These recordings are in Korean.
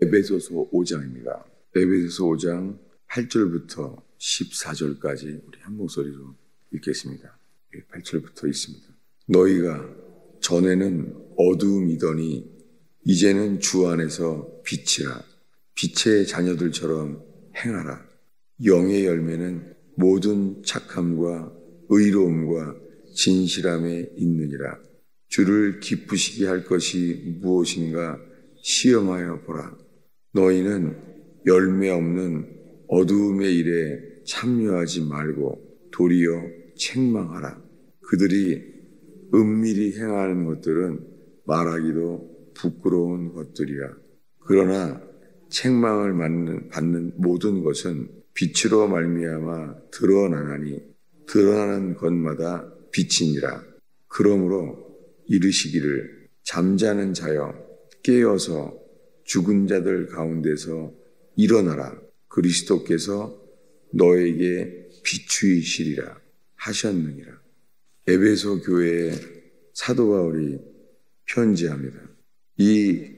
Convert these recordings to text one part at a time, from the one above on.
에베소서 5장입니다. 에베소서 5장 8절부터 14절까지 우리 한 목소리로 읽겠습니다. 8절부터 있습니다. 너희가 전에는 어두움이더니 이제는 주 안에서 빛이라. 빛의 자녀들처럼 행하라. 영의 열매는 모든 착함과 의로움과 진실함에 있느니라. 주를 기쁘시게 할 것이 무엇인가 시험하여 보라. 너희는 열매 없는 어두움의 일에 참여하지 말고 도리어 책망하라. 그들이 은밀히 행하는 것들은 말하기도 부끄러운 것들이라. 그러나 책망을 받는 모든 것은 빛으로 말미암아 드러나나니 드러나는 것마다 빛이니라. 그러므로 이르시기를 잠자는 자여 깨어서 죽은 자들 가운데서 일어나라. 그리스도께서 너에게 비추이시리라 하셨느니라. 에베소 교회에 사도 바울이 편지합니다. 이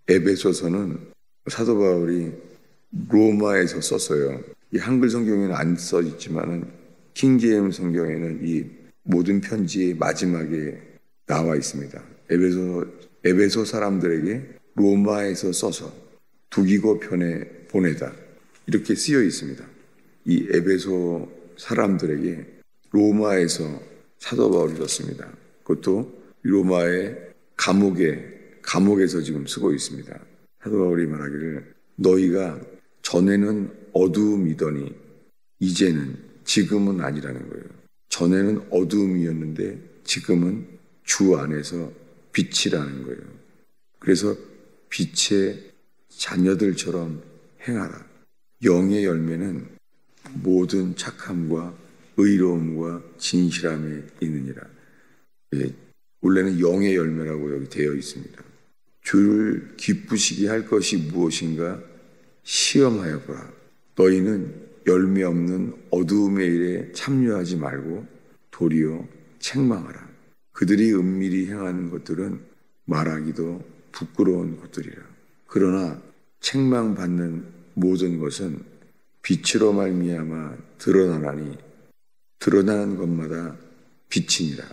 에베소서는 사도 바울이 로마에서 썼어요. 이 한글 성경에는 안 써 있지만은 킹제임스 성경에는 이 모든 편지의 마지막에 나와 있습니다. 에베소 사람들에게 로마에서 써서 두기고 편에 보내다 이렇게 쓰여 있습니다. 이 에베소 사람들에게 로마에서 사도 바울이 썼습니다. 그것도 로마의 감옥에서 지금 쓰고 있습니다. 사도 바울이 말하기를 너희가 전에는 어두움이더니 이제는 지금은 아니라는 거예요. 전에는 어두움이었는데 지금은 주 안에서 빛이라는 거예요. 그래서 빛의 자녀들처럼 행하라. 영의 열매는 모든 착함과 의로움과 진실함에 있느니라. 원래는 영의 열매라고 여기 되어 있습니다. 주를 기쁘시게 할 것이 무엇인가 시험하여 보라. 너희는 열매 없는 어두움의 일에 참여하지 말고 도리어 책망하라. 그들이 은밀히 행하는 것들은 말하기도 부끄러운 것들이라. 그러나 책망받는 모든 것은 빛으로 말미암아 드러나나니 드러나는 것마다 빛이니라.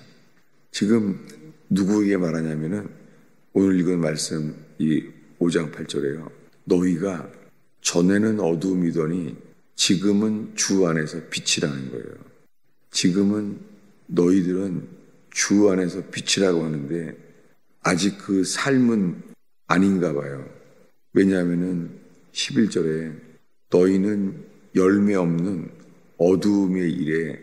지금 누구에게 말하냐면은 오늘 읽은 말씀 이 5장 8절에요. 너희가 전에는 어두움이더니 지금은 주 안에서 빛이라는 거예요. 지금은 너희들은 주 안에서 빛이라고 하는데 아직 그 삶은 아닌가 봐요. 왜냐하면은 11절에 너희는 열매 없는 어두움의 일에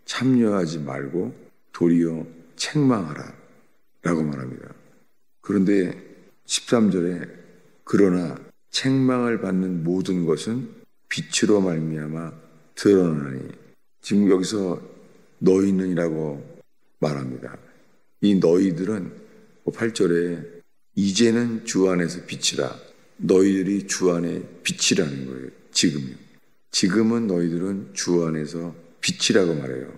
참여하지 말고 도리어 책망하라 라고 말합니다. 그런데 13절에 그러나 책망을 받는 모든 것은 빛으로 말미암아 드러나니 지금 여기서 너희는이라고 말합니다. 이 너희들은 8절에 이제는 주 안에서 빛이라. 너희들이 주 안에 빛이라는 거예요. 지금은 너희들은 주 안에서 빛이라고 말해요.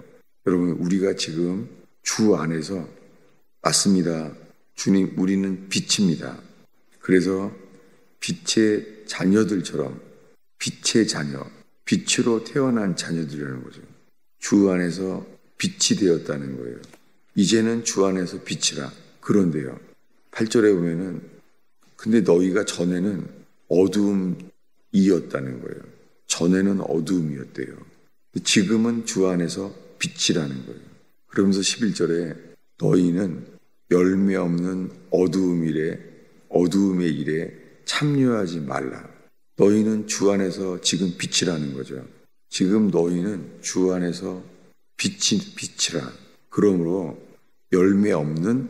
여러분 우리가 지금 주 안에서 맞습니다. 주님 우리는 빛입니다. 그래서 빛의 자녀들처럼 빛의 자녀, 빛으로 태어난 자녀들이라는 거죠. 주 안에서 빛이 되었다는 거예요. 이제는 주 안에서 빛이라. 그런데요. 8절에 보면은 근데 너희가 전에는 어두움이었다는 거예요. 전에는 어두움이었대요. 지금은 주 안에서 빛이라는 거예요. 그러면서 11절에 너희는 열매 없는 어두움의 일에 참여하지 말라. 너희는 주 안에서 지금 빛이라는 거죠. 지금 너희는 주 안에서 빛이라. 그러므로 열매 없는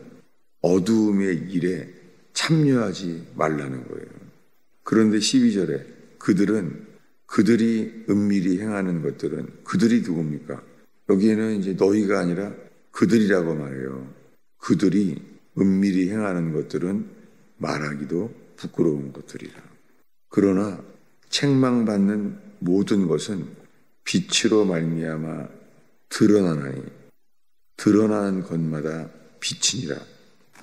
어두움의 일에 참여하지 말라는 거예요. 그런데 12절에 그들이 은밀히 행하는 것들은 그들이 누굽니까? 여기에는 이제 너희가 아니라 그들이라고 말해요. 그들이 은밀히 행하는 것들은 말하기도 부끄러운 것들이라. 그러나 책망받는 모든 것은 빛으로 말미암아 드러나나니 드러나는 것마다 빛이니라.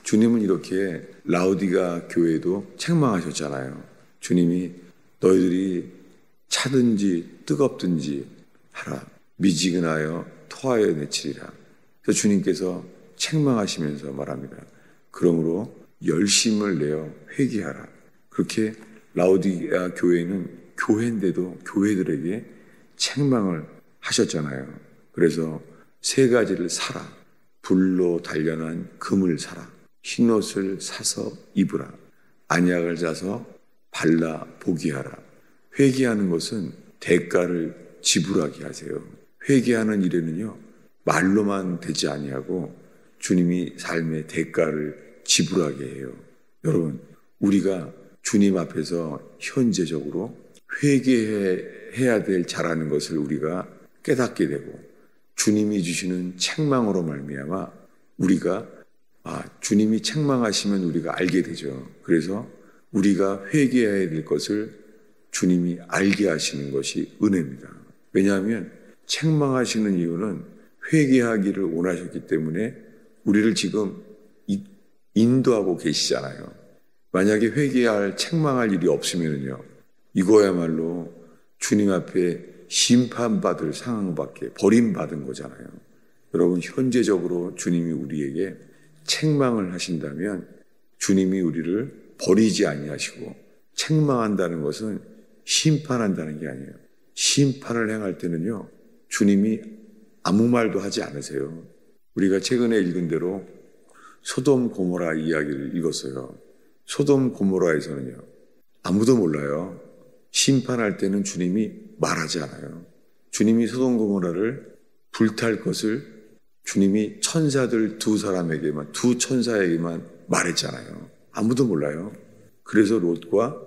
주님은 이렇게 라우디가 교회도 책망하셨잖아요. 주님이 너희들이 차든지 뜨겁든지 하라. 미지근하여 토하여 내치리라. 그래서 주님께서 책망하시면서 말합니다. 그러므로 열심을 내어 회개하라. 그렇게 라오디게아 교회는 교회인데도 교회들에게 책망을 하셨잖아요. 그래서 세 가지를 사라. 불로 단련한 금을 사라. 흰옷을 사서 입으라. 안약을 사서 발라 보게 하라. 회개하는 것은 대가를 지불하게 하세요. 회개하는 일에는요, 말로만 되지 아니하고 주님이 삶의 대가를 지불하게 해요. 여러분, 우리가 주님 앞에서 현재적으로 회개해야 될 자라는 것을 우리가 깨닫게 되고 주님이 주시는 책망으로 말미암아 우리가 주님이 책망하시면 우리가 알게 되죠. 그래서 우리가 회개해야 될 것을 주님이 알게 하시는 것이 은혜입니다. 왜냐하면 책망하시는 이유는 회개하기를 원하셨기 때문에 우리를 지금 인도하고 계시잖아요. 만약에 회개할 책망할 일이 없으면요, 이거야말로 주님 앞에 심판받을 상황밖에 버림받은 거잖아요. 여러분, 현재적으로 주님이 우리에게 책망을 하신다면 주님이 우리를 버리지 아니하시고, 책망한다는 것은 심판한다는 게 아니에요. 심판을 행할 때는요, 주님이 아무 말도 하지 않으세요. 우리가 최근에 읽은 대로 소돔 고모라 이야기를 읽었어요. 소돔 고모라에서는요, 아무도 몰라요. 심판할 때는 주님이 말하지 않아요. 주님이 소돔 고모라를 불탈 것을 주님이 천사들 두 천사에게만 말했잖아요. 아무도 몰라요. 그래서 롯과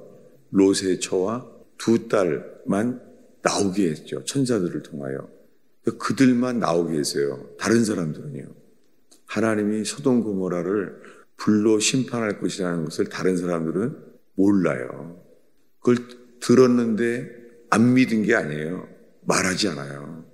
롯의 처와 두 딸만 나오게 했죠. 천사들을 통하여. 그들만 나오게 했어요. 다른 사람들은요. 하나님이 소돔 고모라를 불로 심판할 것이라는 것을 다른 사람들은 몰라요. 그걸 들었는데 안 믿은 게 아니에요. 말하지 않아요.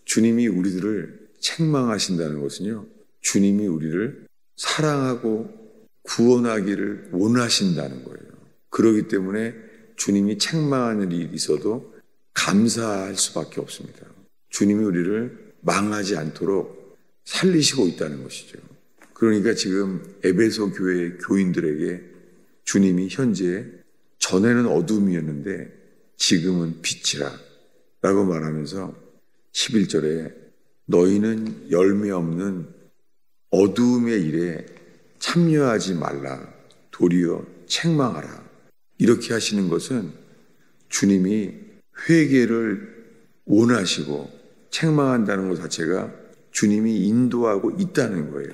주님이 우리들을 책망하신다는 것은요, 주님이 우리를 사랑하고 구원하기를 원하신다는 거예요. 그렇기 때문에 주님이 책망하는 일이 있어도 감사할 수밖에 없습니다. 주님이 우리를 망하지 않도록 살리시고 있다는 것이죠. 그러니까 지금 에베소 교회 교인들에게 주님이 현재 전에는 어둠이었는데 지금은 빛이라 라고 말하면서 11절에 너희는 열매 없는 어두움의 일에 참여하지 말라. 도리어 책망하라. 이렇게 하시는 것은 주님이 회개를 원하시고 책망한다는 것 자체가 주님이 인도하고 있다는 거예요.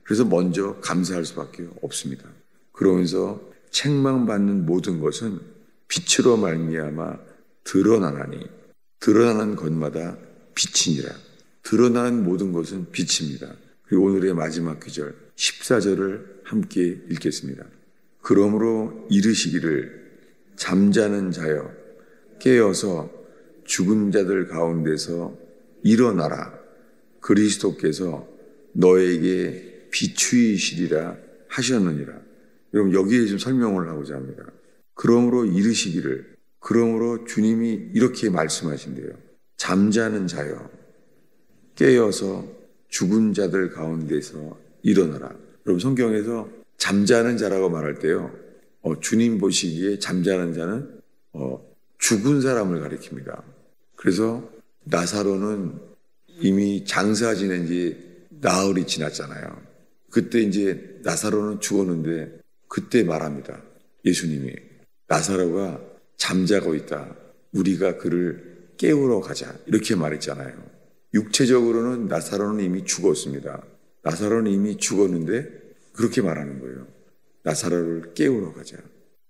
그래서 먼저 감사할 수밖에 없습니다. 그러면서 책망받는 모든 것은 빛으로 말미암아 드러나나니 드러나는 것마다 빛이니라. 드러나는 모든 것은 빛입니다. 그리고 오늘의 마지막 구절 14절을 함께 읽겠습니다. 그러므로 이르시기를 잠자는 자여 깨어서 죽은 자들 가운데서 일어나라. 그리스도께서 너에게 비추이시리라 하셨느니라. 여러분, 여기에 좀 설명을 하고자 합니다. 그러므로 이르시기를, 그러므로 주님이 이렇게 말씀하신대요. 잠자는 자여 깨어서 죽은 자들 가운데서 일어나라. 여러분, 성경에서 잠자는 자라고 말할 때요, 주님 보시기에 잠자는 자는 죽은 사람을 가리킵니다. 그래서 나사로는 이미 장사 지낸 지 나흘이 지났잖아요. 그때 이제 나사로는 죽었는데 그때 말합니다. 예수님이 나사로가 잠자고 있다. 우리가 그를 깨우러 가자. 이렇게 말했잖아요. 육체적으로는 나사로는 이미 죽었습니다. 나사로는 이미 죽었는데 그렇게 말하는 거예요. 나사로를 깨우러 가자.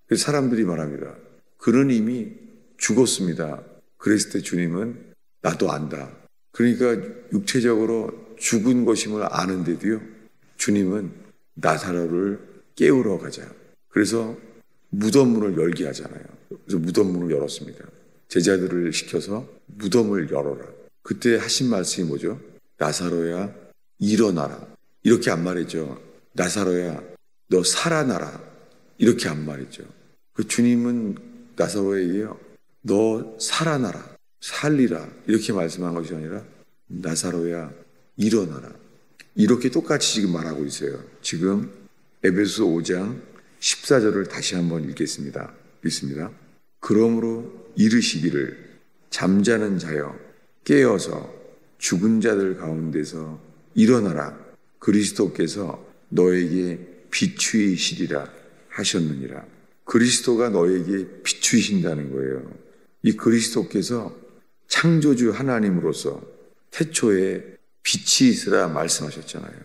그래서 사람들이 말합니다. 그는 이미 죽었습니다. 그랬을 때 주님은 나도 안다. 그러니까 육체적으로 죽은 것임을 아는데도요, 주님은 나사로를 깨우러 가자. 그래서 무덤문을 열게 하잖아요. 그래서 무덤문을 열었습니다. 제자들을 시켜서 무덤을 열어라. 그때 하신 말씀이 뭐죠? 나사로야 일어나라. 이렇게 안 말했죠. 나사로야 너 살아나라. 이렇게 안 말했죠. 그 주님은 나사로에게요, 너 살아나라, 살리라 이렇게 말씀한 것이 아니라 나사로야 일어나라, 이렇게 똑같이 지금 말하고 있어요. 지금 에베소 5장 14절을 다시 한번 읽겠습니다. 읽습니다. 그러므로 이르시기를 잠자는 자여 깨어서 죽은 자들 가운데서 일어나라, 그리스도께서 너에게 비추이시리라 하셨느니라. 그리스도가 너에게 비추이신다는 거예요. 이 그리스도께서 창조주 하나님으로서 태초에 빛이 있으라 말씀하셨잖아요.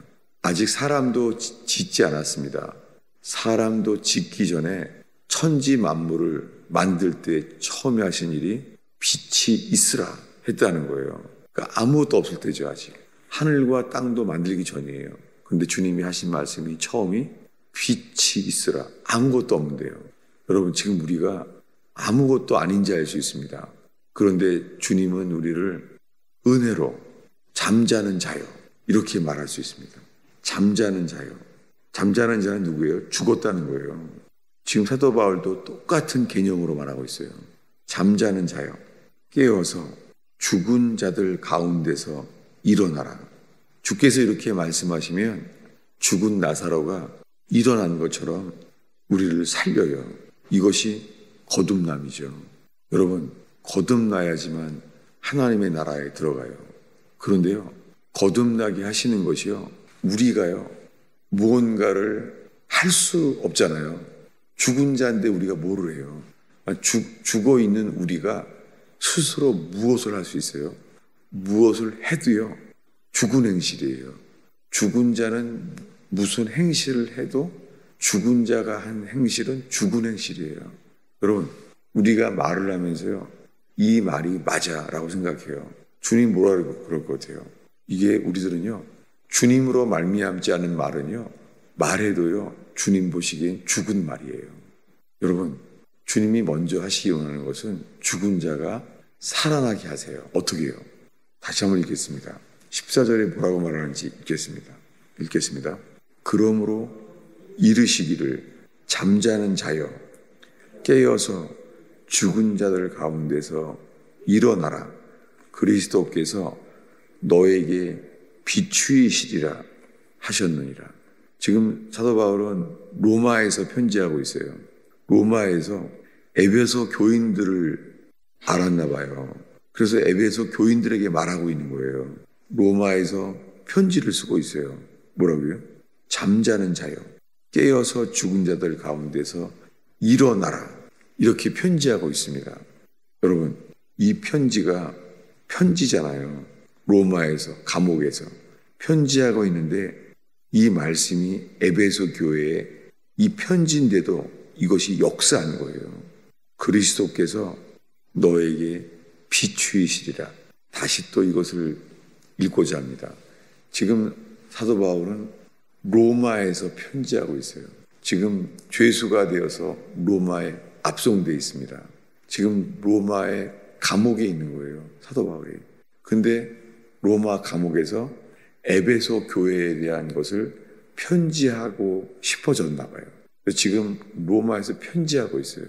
아직 사람도 짓지 않았습니다. 사람도 짓기 전에 천지 만물을 만들 때 처음에 하신 일이 빛이 있으라 했다는 거예요. 그러니까 아무것도 없을 때죠. 아직 하늘과 땅도 만들기 전이에요. 근데 주님이 하신 말씀이 처음이 빛이 있으라, 아무것도 없는데요. 여러분, 지금 우리가 아무것도 아닌지 알 수 있습니다. 그런데 주님은 우리를 은혜로 잠자는 자요, 이렇게 말할 수 있습니다. 잠자는 자요. 잠자는 자는 누구예요? 죽었다는 거예요. 지금 사도 바울도 똑같은 개념으로 말하고 있어요. 잠자는 자요, 깨어서 죽은 자들 가운데서 일어나라. 주께서 이렇게 말씀하시면 죽은 나사로가 일어난 것처럼 우리를 살려요. 이것이 거듭남이죠. 여러분, 거듭나야지만 하나님의 나라에 들어가요. 그런데요, 거듭나게 하시는 것이요, 우리가요 무언가를 할 수 없잖아요. 죽은 자인데 우리가 뭐를 해요? 죽어 있는 우리가 스스로 무엇을 할 수 있어요? 무엇을 해도요 죽은 행실이에요. 죽은 자는 무슨 행실을 해도 죽은 자가 한 행실은 죽은 행실이에요. 여러분, 우리가 말을 하면서요, 이 말이 맞아라고 생각해요. 주님 뭐라고 그럴 것 같아요? 이게 우리들은요, 주님으로 말미암지 않은 말은요, 말해도요 주님 보시기엔 죽은 말이에요. 여러분, 주님이 먼저 하시기 원하는 것은 죽은 자가 살아나게 하세요. 어떻게 해요? 다시 한번 읽겠습니다. 14절에 뭐라고 말하는지 읽겠습니다. 그러므로 이르시기를 잠자는 자여 깨어서 죽은 자들 가운데서 일어나라, 그리스도께서 너에게 비추이시리라 하셨느니라. 지금 사도 바울은 로마에서 편지하고 있어요. 로마에서 에베소 교인들을 알았나 봐요. 그래서 에베소 교인들에게 말하고 있는 거예요. 로마에서 편지를 쓰고 있어요. 뭐라고요? 잠자는 자여 깨어서 죽은 자들 가운데서 일어나라, 이렇게 편지하고 있습니다. 여러분, 이 편지가 편지잖아요. 로마에서, 감옥에서 편지하고 있는데 이 말씀이 에베소 교회에 이 편지인데도 이것이 역사한 거예요. 그리스도께서 너에게 비추이시리라. 다시 또 이것을 읽고자 합니다. 지금 사도 바울은 로마에서 편지하고 있어요. 지금 죄수가 되어서 로마에 압송되어 있습니다. 지금 로마의 감옥에 있는 거예요, 사도 바울이. 근데 로마 감옥에서 에베소 교회에 대한 것을 편지하고 싶어졌나 봐요. 지금 로마에서 편지하고 있어요.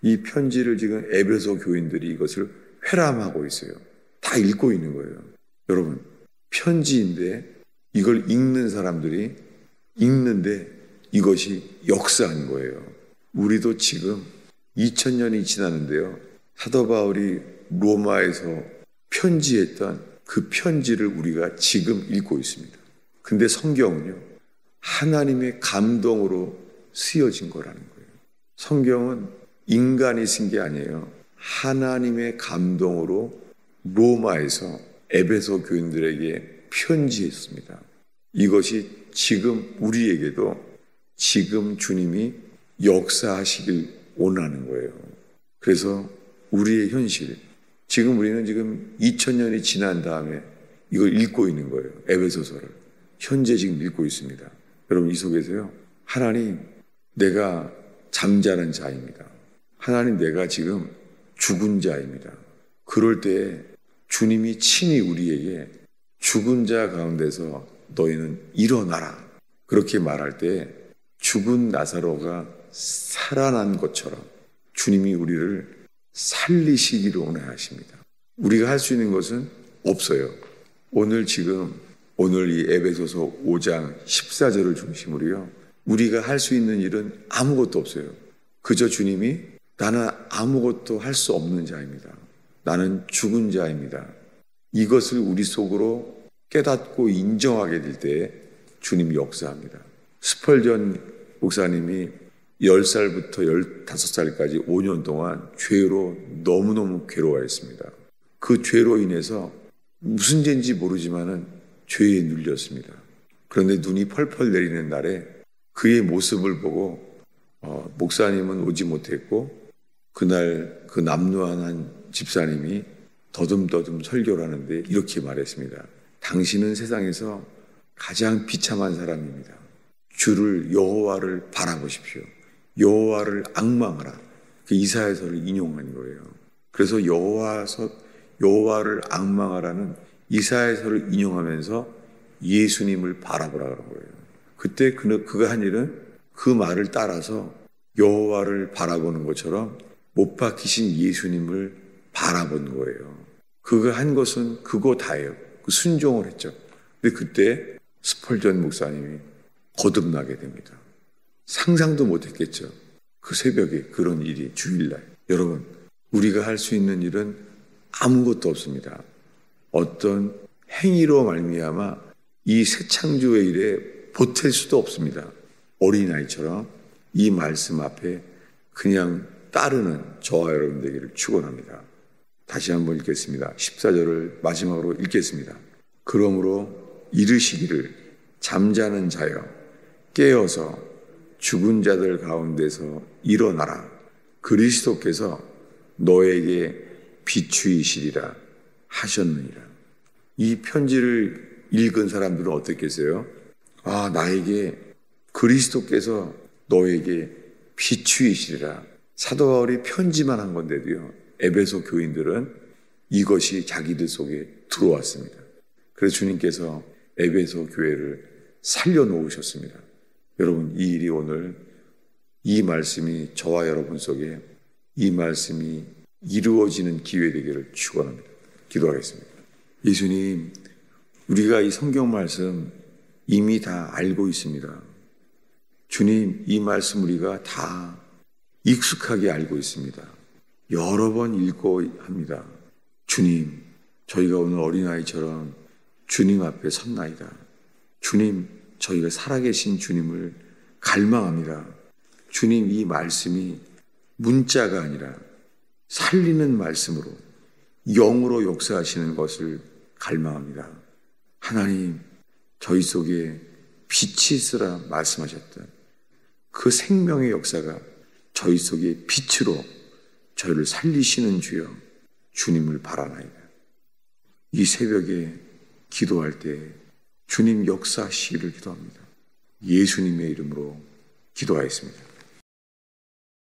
이 편지를 지금 에베소 교인들이 이것을 회람하고 있어요. 다 읽고 있는 거예요. 여러분, 편지인데 이걸 읽는 사람들이 읽는데 이것이 역사한 거예요. 우리도 지금 2000년이 지났는데요, 사도 바울이 로마에서 편지했던 그 편지를 우리가 지금 읽고 있습니다. 근데 성경은요, 하나님의 감동으로 쓰여진 거라는 거예요. 성경은 인간이 쓴 게 아니에요. 하나님의 감동으로 로마에서 에베소 교인들에게 편지했습니다. 이것이 지금 우리에게도 지금 주님이 역사하시길 원하는 거예요. 그래서 우리의 현실, 지금 우리는 지금 2000년이 지난 다음에 이걸 읽고 있는 거예요. 에베소서를 현재 지금 읽고 있습니다. 여러분, 이 속에서요, 하나님, 내가 잠자는 자입니다. 하나님, 내가 지금 죽은 자입니다. 그럴 때 주님이 친히 우리에게 죽은 자 가운데서 너희는 일어나라, 그렇게 말할 때 죽은 나사로가 살아난 것처럼, 주님이 우리를 살리시기를 원하십니다. 우리가 할 수 있는 것은 없어요. 오늘 이 에베소서 5장 14절을 중심으로요, 우리가 할 수 있는 일은 아무것도 없어요. 그저 주님이 나는 아무것도 할 수 없는 자입니다. 나는 죽은 자입니다. 이것을 우리 속으로 깨닫고 인정하게 될 때 주님이 역사합니다. 스펄전 목사님이 10살부터 15살까지 5년 동안 죄로 너무너무 괴로워했습니다. 그 죄로 인해서 무슨 죄인지 모르지만은 죄에 눌렸습니다. 그런데 눈이 펄펄 내리는 날에 그의 모습을 보고 목사님은 오지 못했고, 그날 그 남루한 한 집사님이 더듬더듬 설교를 하는데 이렇게 말했습니다. 당신은 세상에서 가장 비참한 사람입니다. 주를 여호와를 바라보십시오. 여호와를 앙망하라. 그 이사야서를 인용한 거예요. 그래서 여호와를 앙망하라는 이사야서를 인용하면서 예수님을 바라보라 그런 거예요. 그때 그가 한 일은 그 말을 따라서 여호와를 바라보는 것처럼 못 박히신 예수님을 바라본 거예요. 그가 한 것은 그거 다예요. 그 순종을 했죠. 근데 그때 스펄전 목사님이 거듭나게 됩니다. 상상도 못했겠죠. 그 새벽에 그런 일이 주일날. 여러분, 우리가 할 수 있는 일은 아무것도 없습니다. 어떤 행위로 말미암아 이 새 창조의 일에 보탤 수도 없습니다. 어린아이처럼 이 말씀 앞에 그냥 따르는 저와 여러분 되기를 축원합니다. 다시 한번 읽겠습니다. 14절을 마지막으로 읽겠습니다. 그러므로 이르시기를 잠자는 자여 깨어서 죽은 자들 가운데서 일어나라. 그리스도께서 너에게 비추이시리라 하셨느니라. 이 편지를 읽은 사람들은 어떻겠어요? 나에게 그리스도께서 너에게 비추이시리라. 사도 바울이 편지만 한 건데도요, 에베소 교인들은 이것이 자기들 속에 들어왔습니다. 그래서 주님께서 에베소 교회를 살려놓으셨습니다. 여러분, 이 일이 오늘 이 말씀이 저와 여러분 속에 이 말씀이 이루어지는 기회 되기를 축원합니다. 기도하겠습니다. 예수님, 우리가 이 성경 말씀 이미 다 알고 있습니다. 주님, 이 말씀 우리가 다 익숙하게 알고 있습니다. 여러 번 읽고 합니다. 주님, 저희가 오늘 어린아이처럼 주님 앞에 섰나이다. 주님, 저희가 살아계신 주님을 갈망합니다. 주님, 이 말씀이 문자가 아니라 살리는 말씀으로 영으로 역사하시는 것을 갈망합니다. 하나님, 저희 속에 빛이 있으라 말씀하셨던 그 생명의 역사가 저희 속에 빛으로 저희를 살리시는 주여, 주님을 바라나이다. 이 새벽에 기도할 때 주님 역사하시기를 기도합니다. 예수님의 이름으로 기도하였습니다.